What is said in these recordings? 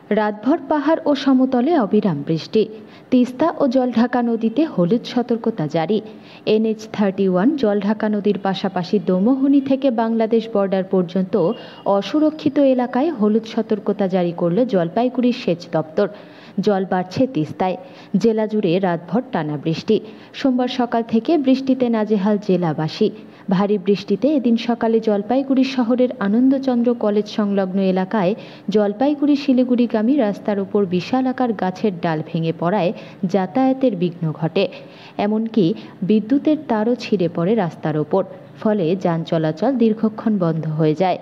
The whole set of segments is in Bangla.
রাতভর পাহাড় ও সমতলে অবিরাম বৃষ্টি। তিস্তা ও জলঢাকা নদীতে হলুদ সতর্কতা জারি। NH-31 জলঢাকা নদীর পাশাপাশি দোমোহনী থেকে বাংলাদেশ বর্ডার পর্যন্ত অসুরক্ষিত এলাকায় হলুদ সতর্কতা জারি করল জলপাইগুড়ি সেচ দপ্তর। জল বাড়ছে তিস্তায়। জেলা জুড়ে রাতভর টানা বৃষ্টি। সোমবার সকাল থেকে বৃষ্টিতে নাজেহাল জেলাবাসী। ভারী বৃষ্টিতে এদিন সকালে জলপাইগুড়ি শহরের আনন্দচন্দ্র কলেজ সংলগ্ন এলাকায় জলপাইগুড়ি শিলিগুড়িগামী রাস্তার উপর বিশাল আকার গাছের ডাল ভেঙে পড়ায় যাতায়াতের বিঘ্ন ঘটে। এমনকি বিদ্যুতের তারও ছিঁড়ে পড়ে রাস্তার ওপর। ফলে যান চলাচল দীর্ঘক্ষণ বন্ধ হয়ে যায়।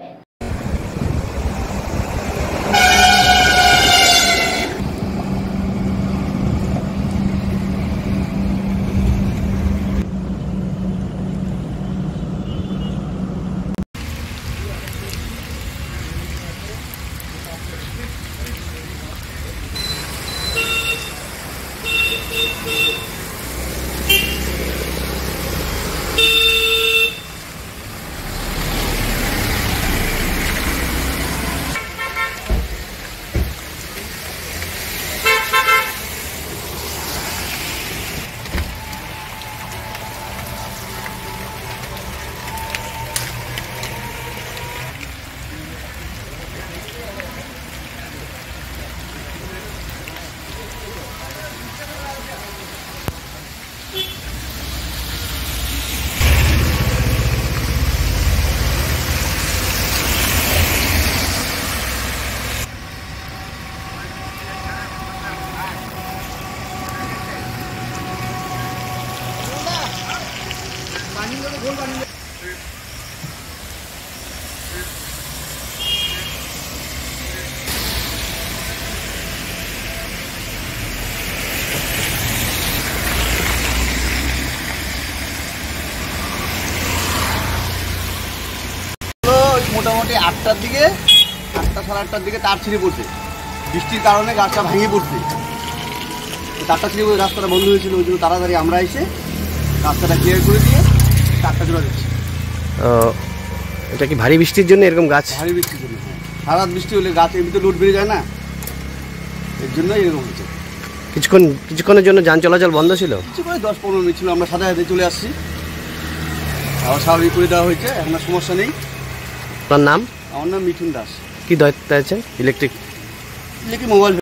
মোটামুটি 8টার দিকে 8টা সাড়ে 8টার দিকে তার ছিঁড়ে পড়ছে। বৃষ্টির কারণে গাছটা ভেঙে পড়ছে। তারটা ছিঁড়ে পড়ে রাস্তাটা বন্ধ হয়েছিল, ওই জন্য তাড়াতাড়ি আমরা এসে রাস্তাটা ক্লিয়ার করে দিয়ে তারটা জোড়া দিচ্ছি। এটা কি ভারী বৃষ্টির জন্য এরকম গাছ? ভারী বৃষ্টির জন্য, সারা রাত বৃষ্টি হলে গাছ এমনিতে লোড বেড়ে যায় না, এর জন্য এরকম হচ্ছে। কিছুক্ষণের জন্য যান চলাচল বন্ধ ছিল, কিছু করে 10-15 মিনিট ছিল। আমরা সাথে সাথে চলে আসছি, আবার স্বাভাবিক করে দেওয়া হয়েছে, এখন সমস্যা নেই। আপনার নাম? আমার নাম মিঠুন দাস। কি দায়িত্বে আছেন? Electric mobile